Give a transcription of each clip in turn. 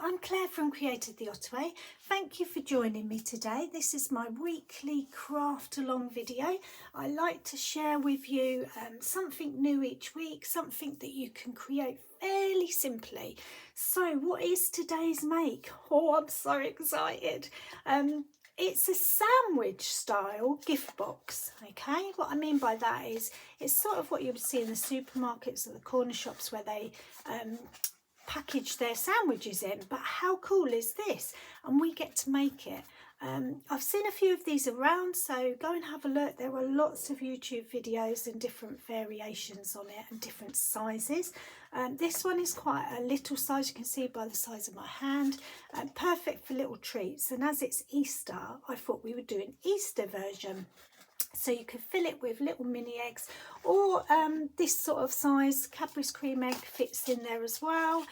I'm Claire from Created the Ottaway. Thank you for joining me today. This is my weekly craft along video. I like to share with you something new each week, something that you can create fairly simply. So what is today's make? Oh, I'm so excited. It's a sandwich style gift box. Okay, what I mean by that is it's sort of what you would see in the supermarkets or the corner shops where they package their sandwiches in, but how cool is this? And we get to make it. I've seen a few of these around, so go and have a look. There are lots of YouTube videos and different variations on it and different sizes. This one is quite a little size, you can see by the size of my hand, perfect for little treats. And as it's Easter, I thought we would do an Easter version. So you could fill it with little mini eggs, or this sort of size Cadbury's cream egg fits in there as well,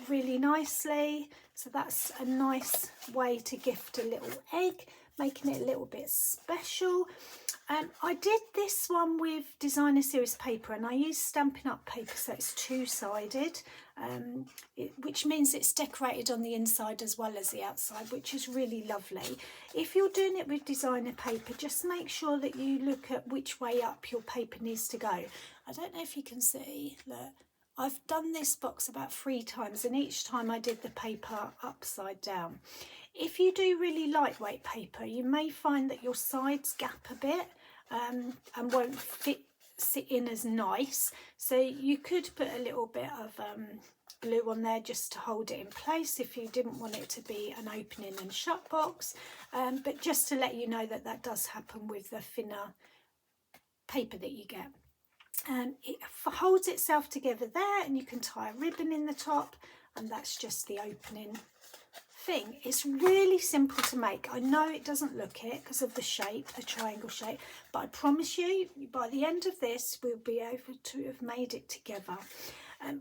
really nicely. So that's a nice way to gift a little egg, making it a little bit special. I did this one with designer series paper, and I used Stampin' Up paper, so it's two-sided, which means it's decorated on the inside as well as the outside, which is really lovely. If you're doing it with designer paper, just make sure that you look at which way up your paper needs to go. I don't know if you can see, look, I've done this box about 3 times, and each time I did the paper upside down. If you do really lightweight paper, you may find that your sides gap a bit and won't sit in as nice. So you could put a little bit of glue on there just to hold it in place if you didn't want it to be an opening and shut box. But just to let you know that that does happen with the thinner paper that you get. It holds itself together there, and you can tie a ribbon in the top, and that's just the opening thing. It's really simple to make. I know it doesn't look it because of the shape, the triangle shape, but I promise you by the end of this we'll be able to have made it together.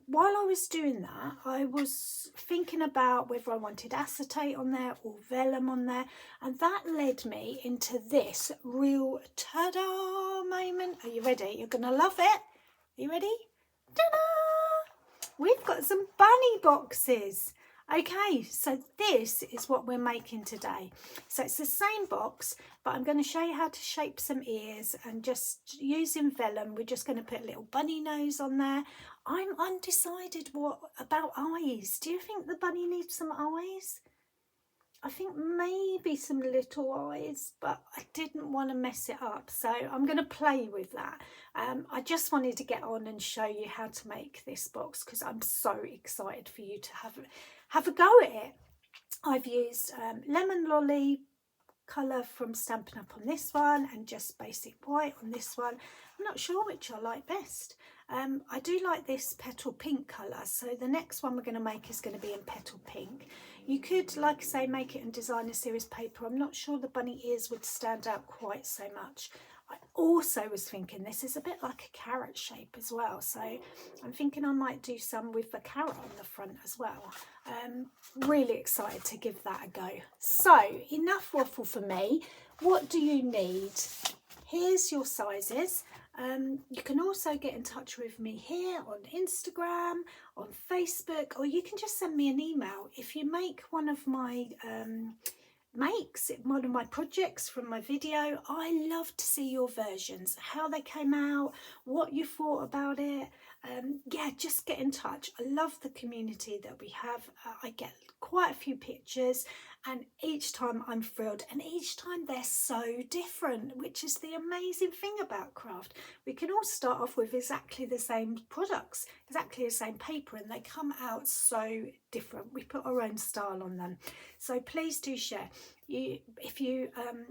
While I was doing that, I was thinking about whether I wanted acetate on there or vellum on there, and that led me into this real ta-da moment. Are you ready? You're gonna love it. Are you ready? Ta-da! We've got some bunny boxes. Okay, so this is what we're making today. So it's the same box, but I'm going to show you how to shape some ears, and just using vellum, we're just going to put a little bunny nose on there. I'm undecided what about eyes. Do you think the bunny needs some eyes? I think maybe some little eyes, but I didn't want to mess it up, so I'm going to play with that. I just wanted to get on and show you how to make this box because I'm so excited for you to have a go at it. I've used lemon lolly colour from Stampin' Up on this one, and just basic white on this one. I'm not sure which I like best. I do like this petal pink colour, so the next one we're going to make is going to be in petal pink. You could, like I say, make it in designer series paper. I'm not sure the bunny ears would stand out quite so much. I also was thinking this is a bit like a carrot shape as well, so I'm thinking I might do some with the carrot on the front as well. Really excited to give that a go. So enough waffle for me. What do you need? Here's your sizes. You can also get in touch with me here on Instagram, on Facebook, or you can just send me an email. If you make one of my one of my projects from my video, I love to see your versions, how they came out, what you thought about it. Yeah, just get in touch. I love the community that we have. I get quite a few pictures, and each time I'm thrilled, and each time they're so different, which is the amazing thing about craft. We can all start off with exactly the same products, exactly the same paper, and they come out so different. We put our own style on them, so please do share. If you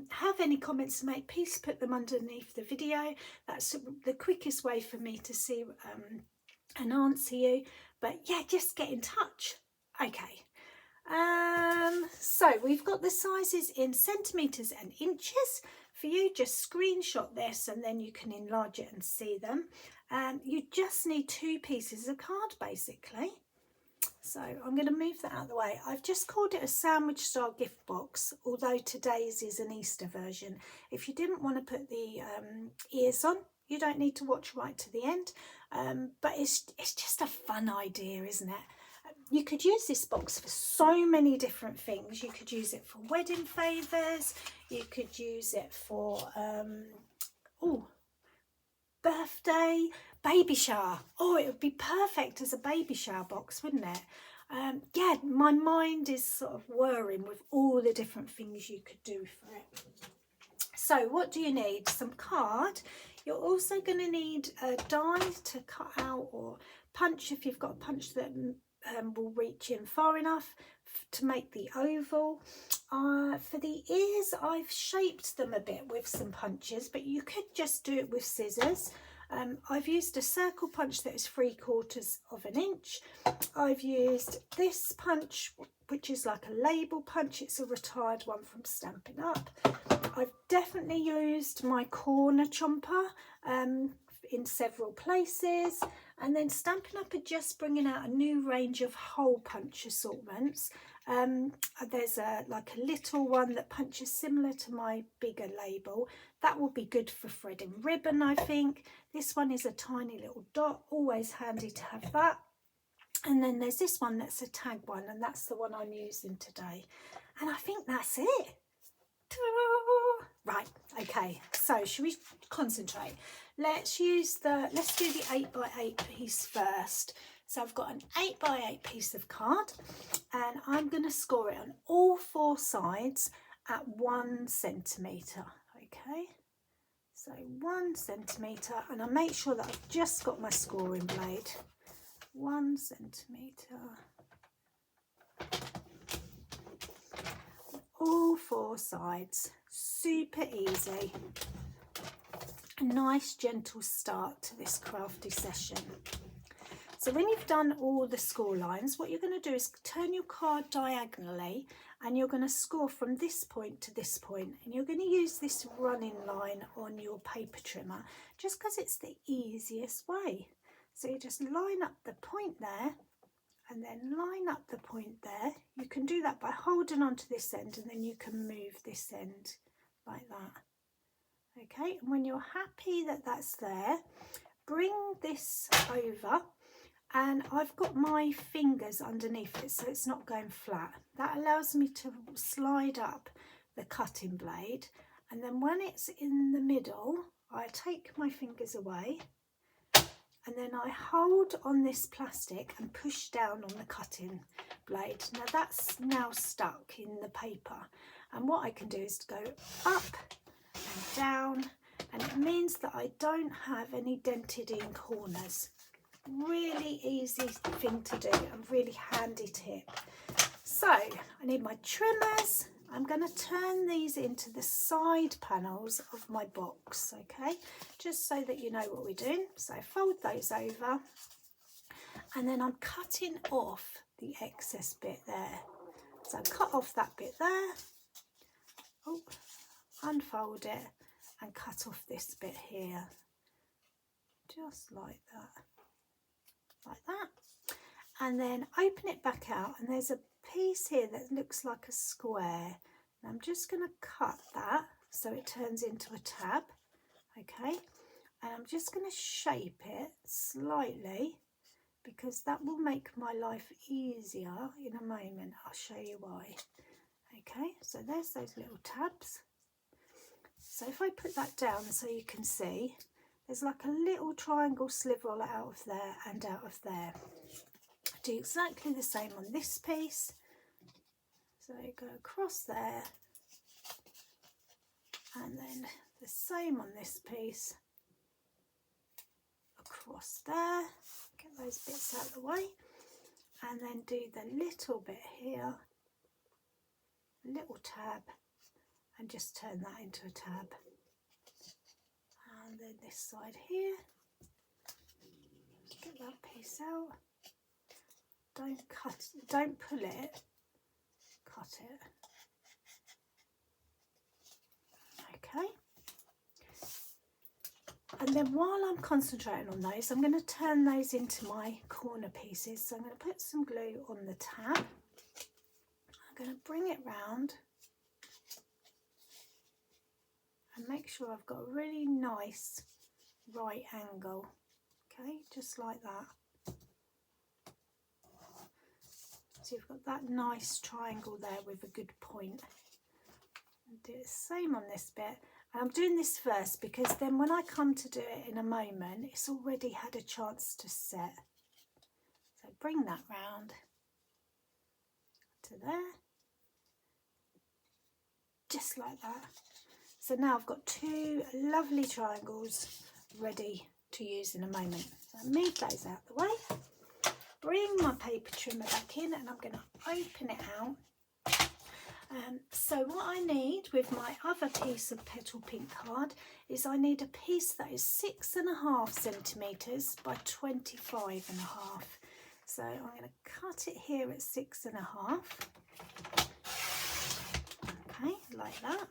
have any comments to make, please put them underneath the video. That's the quickest way for me to see and answer you. But yeah, just get in touch. Okay, so we've got the sizes in centimetres and inches. For you, just screenshot this and then you can enlarge it and see them. You just need 2 pieces of card basically. So I'm going to move that out of the way. I've just called it a sandwich style gift box, although today's is an Easter version. If you didn't want to put the ears on, you don't need to watch right to the end. But it's just a fun idea, isn't it? you could use this box for so many different things. You could use it for wedding favours, you could use it for birthday, baby shower. Oh, it would be perfect as a baby shower box, wouldn't it? Yeah, my mind is sort of whirring with all the different things you could do for it. So what do you need? Some card. You're also going to need a die to cut out, or punch if you've got a punch that will reach in far enough to make the oval. For the ears, I've shaped them a bit with some punches, but you could just do it with scissors. I've used a circle punch that is 3/4 of an inch. I've used this punch, which is like a label punch. It's a retired one from Stampin' Up. I've definitely used my corner chomper in several places. And then Stampin' Up are just bringing out a new range of hole punch assortments. There's like a little one that punches similar to my bigger label. That will be good for threading ribbon, I think. This one is a tiny little dot, always handy to have that. And then there's this one that's a tag one, and that's the one I'm using today. And I think that's it. Right, okay, so should we concentrate? Let's do the 8x8 piece first. So I've got an 8x8 piece of card, and I'm going to score it on all 4 sides at 1 centimetre. Okay, so 1 centimetre, and I make sure that I've just got my scoring blade. 1 centimetre. All 4 sides. Super easy. A nice gentle start to this crafty session. So when you've done all the score lines, what you're going to do is turn your card diagonally, and you're going to score from this point to this point, and you're going to use this running line on your paper trimmer just because it's the easiest way. So you just line up the point there, and then line up the point there. You can do that by holding onto this end, and then you can move this end like that. Okay, and when you're happy that that's there, bring this over, and I've got my fingers underneath it so it's not going flat. That allows me to slide up the cutting blade, and then when it's in the middle, I take my fingers away, and then I hold on this plastic and push down on the cutting blade. Now that's now stuck in the paper, and what I can do is to go up and down, and it means that I don't have any dented in corners. Really easy thing to do and really handy tip. So I need my trimmers. I'm going to turn these into the side panels of my box, okay, just so that you know what we're doing. So fold those over, and then I'm cutting off the excess bit there. So cut off that bit there, unfold it, and cut off this bit here, just like that. Like that, and then open it back out, and there's a piece here that looks like a square. And I'm just going to cut that so it turns into a tab, okay, and I'm just going to shape it slightly because that will make my life easier in a moment. I'll show you why. Okay, so there's those little tabs. So if I put that down so you can see, there's like a little triangle sliver out of there and out of there. Do exactly the same on this piece. So you go across there, and then the same on this piece, across there. Get those bits out of the way, and then do the little bit here, little tab, and just turn that into a tab. And then this side here, get that piece out. Don't cut, don't pull it, cut it. Okay. And then while I'm concentrating on those, I'm going to turn those into my corner pieces. So I'm going to put some glue on the tab. I'm going to bring it round and make sure I've got a really nice right angle. Okay, just like that. So you've got that nice triangle there with a good point. And do the same on this bit. And I'm doing this first because then when I come to do it in a moment, it's already had a chance to set. So bring that round to there, just like that. So now I've got two lovely triangles ready to use in a moment. So move those out the way, bring my paper trimmer back in, and I'm going to open it out. So what I need with my other piece of petal pink card is I need a piece that is 6.5 centimetres by 25.5. So I'm going to cut it here at 6.5. Okay, like that.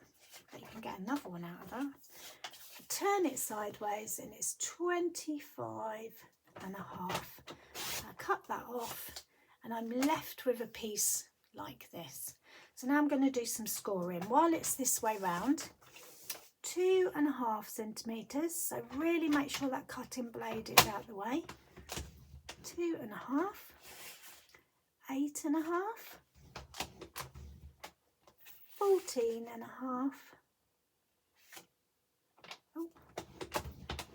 But you can get another one out of that. I turn it sideways and it's 25.5. I cut that off and I'm left with a piece like this. So now I'm going to do some scoring while it's this way round. 2.5 centimetres, so really make sure that cutting blade is out the way. 2.5, 8.5, 14.5. Oh,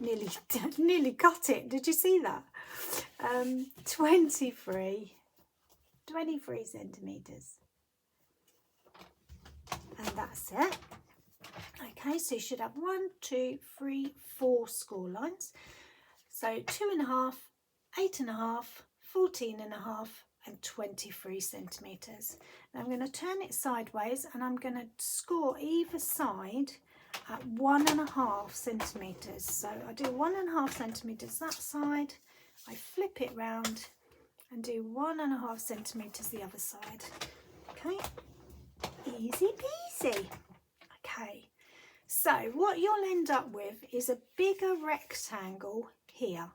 nearly cut it. Did you see that? 23 centimetres. And that's it. Okay, so you should have 1, 2, 3, 4 score lines. So 2.5, 8.5, 14.5 and 23 centimetres. Now I'm going to turn it sideways and I'm going to score either side at 1.5 centimetres. So I do 1.5 centimetres that side, I flip it round and do 1.5 centimetres the other side. Okay, easy peasy. Okay, so what you'll end up with is a bigger rectangle here.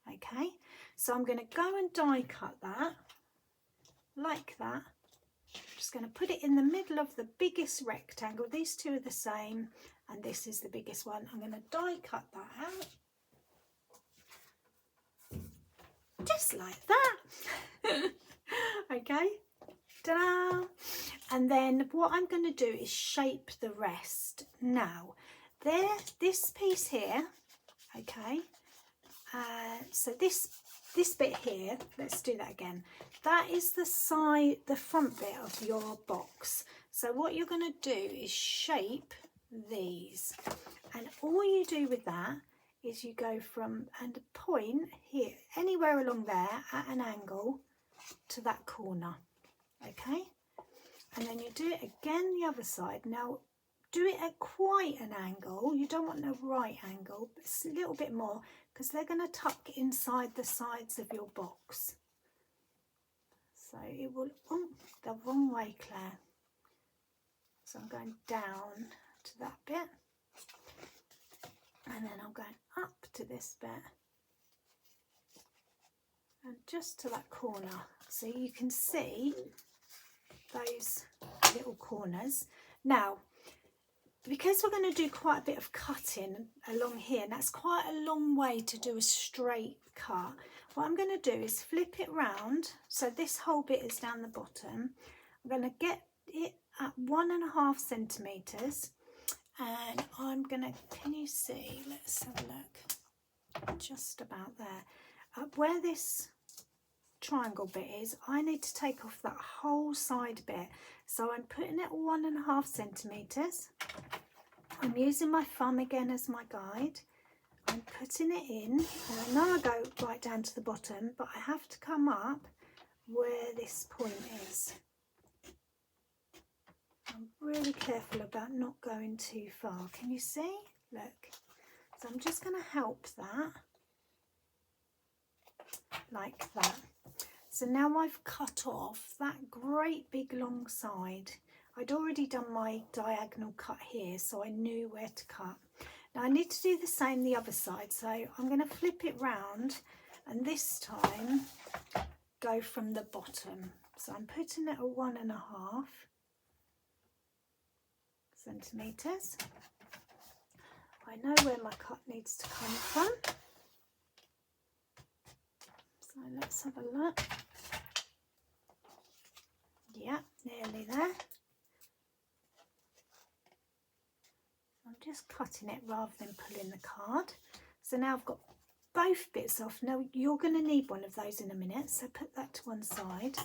Okay, so I'm going to go and die cut that like that. I'm just going to put it in the middle of the biggest rectangle. These two are the same and this is the biggest one. I'm going to die cut that out just like that. Okay, ta-da! And then what I'm going to do is shape the rest. Now this piece here, okay, so this bit here, let's do that again. That is the front bit of your box. So what you're going to do is shape these, and all you do with that is you go from and point here anywhere along there at an angle to that corner. Okay, and then you do it again the other side. Now do it at quite an angle. You don't want a right angle, but it's a little bit more because they're going to tuck inside the sides of your box. So it will, oh, the wrong way, Claire. So I'm going down to that bit and then I'm going up to this bit and just to that corner. So you can see those little corners. Now, because we're going to do quite a bit of cutting along here, and that's quite a long way to do a straight cut, what I'm going to do is flip it round. So this whole bit is down the bottom. I'm going to get it at 1.5 centimetres and I'm going to, can you see? Let's have a look. Just about there. Where this triangle bit is, I need to take off that whole side bit. So I'm putting it 1.5 centimetres. I'm using my thumb again as my guide. I'm putting it in, and I know I go right down to the bottom, but I have to come up where this point is. I'm really careful about not going too far. Can you see? Look. So I'm just going to help that, like that. So now I've cut off that great big long side. I'd already done my diagonal cut here, so I knew where to cut. Now I need to do the same the other side, so I'm going to flip it round and this time go from the bottom. So I'm putting it at 1.5 centimetres. I know where my cut needs to come from. So let's have a look. just cutting it rather than pulling the card. So now I've got both bits off. Now you're going to need one of those in a minute, so put that to one side.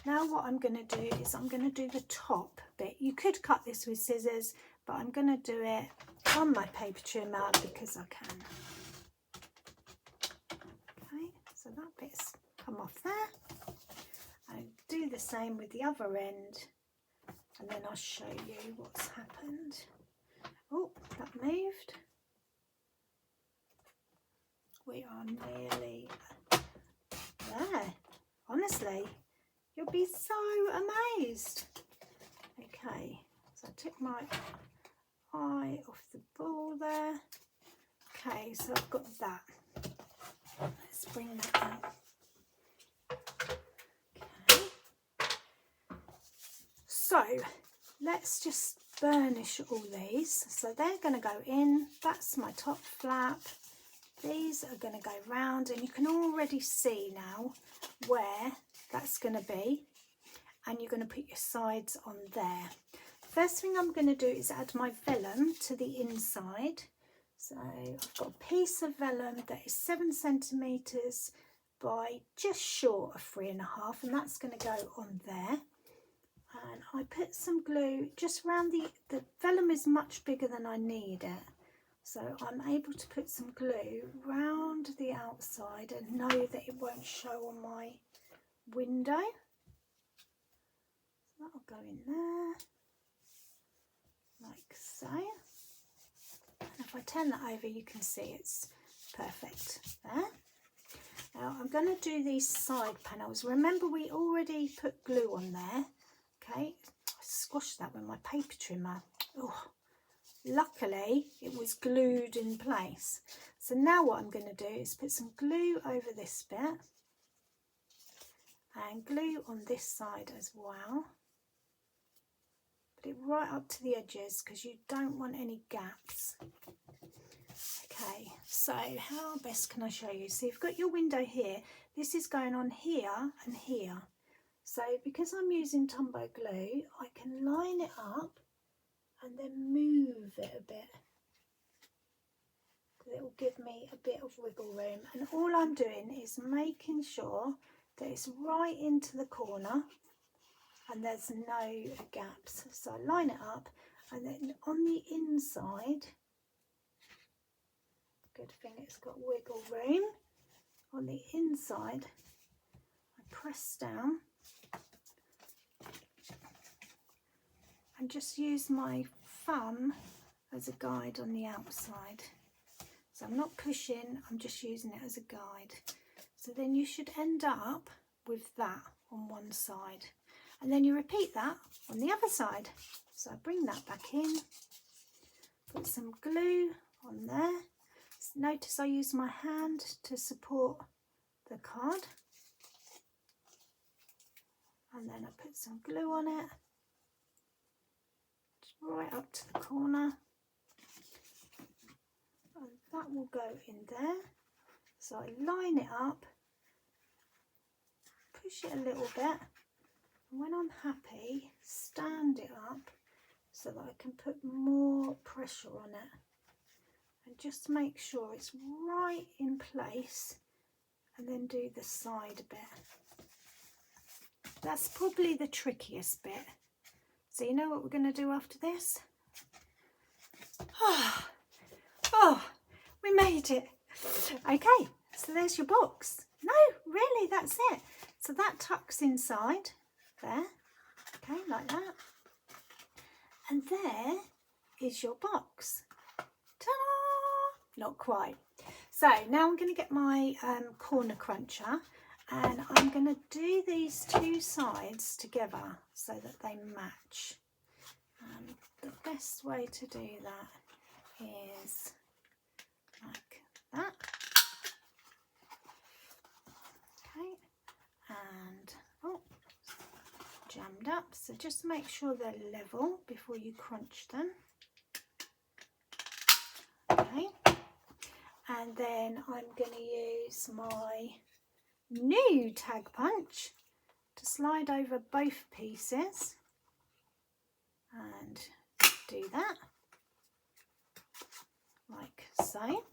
Now what I'm going to do is I'm going to do the top bit. You could cut this with scissors, but I'm going to do it on my paper trimmer because I can. Okay, so that bit's come off there. And do the same with the other end, and then I'll show you what's happened. Oh, that moved. We are nearly there. Honestly, you'll be so amazed. Okay, so I took my eye off the ball there. Okay, so I've got that. Let's bring that out. Okay. So let's just burnish all these. So they're going to go in. That's my top flap. These are going to go round, and you can already see now where that's going to be, and you're going to put your sides on there. First thing I'm going to do is add my vellum to the inside. So I've got a piece of vellum that is 7 centimetres by just short of 3.5, and that's going to go on there. And I put some glue just around the vellum is much bigger than I need it. So I'm able to put some glue round the outside and know that it won't show on my window. So that'll go in there, like so. And if I turn that over, you can see it's perfect there. Now I'm going to do these side panels. Remember, we already put glue on there. Okay, I squashed that with my paper trimmer. Oh. Luckily, it was glued in place. So now what I'm going to do is put some glue over this bit and glue on this side as well. Put it right up to the edges because you don't want any gaps. Okay, so how best can I show you? So you've got your window here. This is going on here and here. So because I'm using Tombow glue, I can line it up and then move it a bit. It will give me a bit of wiggle room, and all I'm doing is making sure that it's right into the corner and there's no gaps. So I line it up, and then on the inside, good thing it's got wiggle room, on the inside I press down and just use my thumb as a guide on the outside. So I'm not pushing, I'm just using it as a guide. So then you should end up with that on one side. And then you repeat that on the other side. So I bring that back in, put some glue on there. Notice I use my hand to support the card. And then I put some glue on it. Right up to the corner, and that will go in there. So I line it up, push it a little bit, and when I'm happy, stand it up so that I can put more pressure on it, and just make sure it's right in place, and then do the side bit. That's probably the trickiest bit. So you know what we're going to do after this? Oh, we made it. Okay, so there's your box. No, really, that's it. So that tucks inside there, okay, like that. And there is your box. Ta-da! Not quite. So now I'm going to get my corner cruncher, and I'm going to do these two sides together so that they match. And the best way to do that is like that. Okay, and oh, jammed up. So just make sure they're level before you crunch them. Okay, and then I'm going to use my new tag punch to slide over both pieces and do that. like so,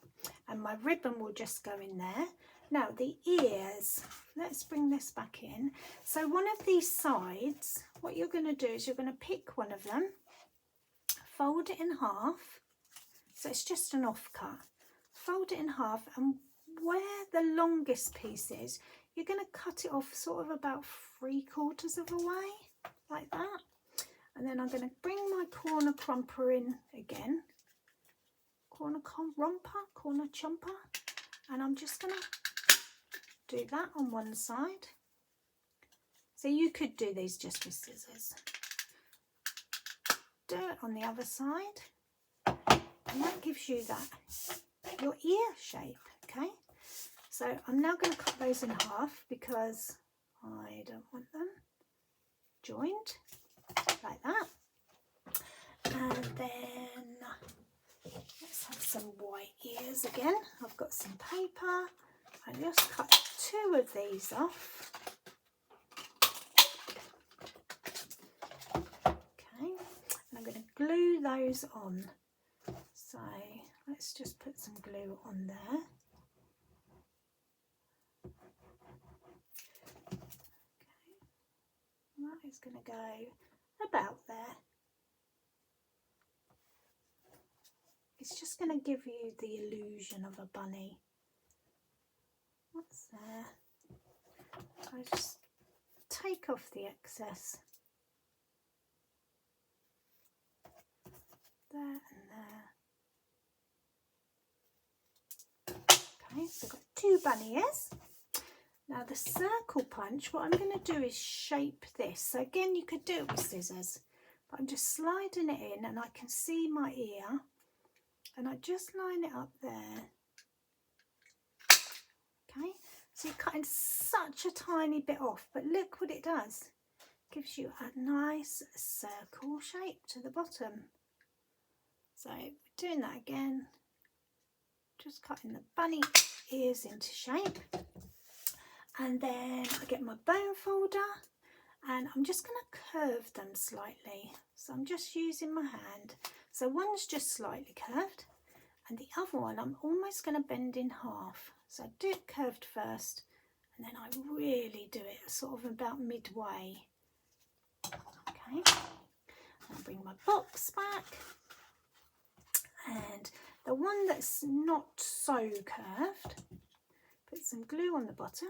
and my ribbon will just go in there. Now the ears, let's bring this back in. So one of these sides, what you're going to do is you're going to pick one of them, fold it in half, so it's just an offcut, fold it in half, and where the longest piece is, you're going to cut it off sort of about 3/4 of a way, like that. And then I'm going to bring my corner crumper in again, corner chomper, and I'm just going to do that on one side. So you could do these just with scissors. Do it on the other side, and that gives you that, your ear shape, okay? So I'm now going to cut those in half because I don't want them joined, like that. And then let's have some white ears again. I've got some paper. I just cut 2 of these off. Okay, and I'm going to glue those on. So let's just put some glue on there. Okay, that is going to go about there. It's just going to give you the illusion of a bunny. What's there? I just take off the excess. There and there. Okay, so I've got 2 bunny ears. Now the circle punch, what I'm going to do is shape this. So again, you could do it with scissors, but I'm just sliding it in, and I can see my ear, and I just line it up there. Okay, so you're cutting such a tiny bit off, but look what it does. It gives you a nice circle shape to the bottom. So doing that again, just cutting the bunny ears into shape. And then I get my bone folder, and I'm just going to curve them slightly. So I'm just using my hand. So one's just slightly curved, and the other one I'm almost going to bend in half. So I do it curved first, and then I really do it sort of about midway. Okay, and bring my box back, and the one that's not so curved, put some glue on the bottom,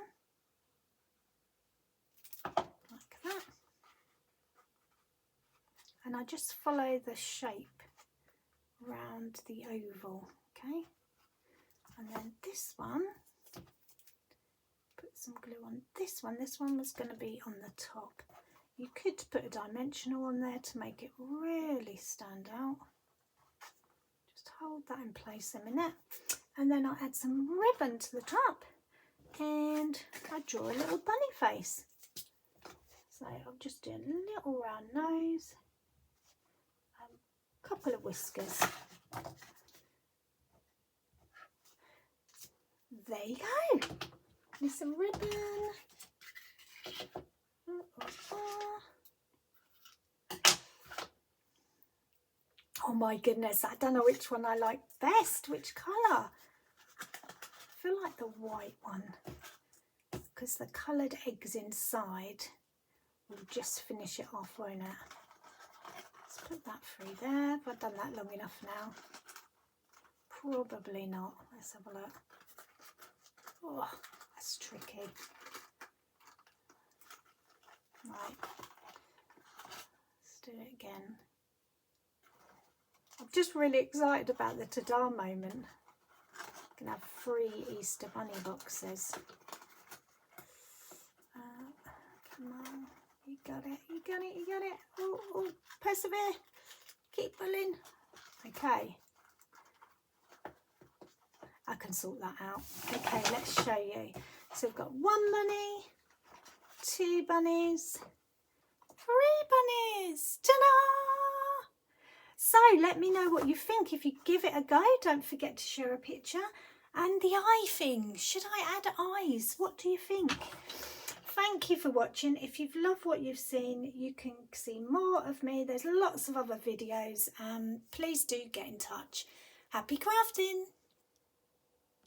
like that, and I just follow the shape round the oval. Okay, and then this one, put some glue on this one. This one was going to be on the top. You could put a dimensional on there to make it really stand out. Just hold that in place a minute, and then I'll add some ribbon to the top, and I draw a little bunny face. So I'll just do a little round nose, a couple of whiskers. There you go. Need some ribbon. Oh my goodness, I don't know which one I like best, which colour. I feel like the white one, because the coloured eggs inside will just finish it off, won't it? Let's put that through there. Have I done that long enough now? Probably not. Let's have a look. Oh, that's tricky. Right, let's do it again. I'm just really excited about the ta-da moment. I'm going to have 3 Easter bunny boxes. Come on, you got it, you got it, you got it. Oh, oh, persevere, keep pulling. Okay, I can sort that out. Okay, let's show you. So we've got 1 bunny, 2 bunnies, 3 bunnies. Ta-da! So let me know what you think. If you give it a go, don't forget to share a picture. And the eye thing, should I add eyes? What do you think? Thank you for watching. If you've loved what you've seen, you can see more of me. There's lots of other videos. Please do get in touch. Happy crafting!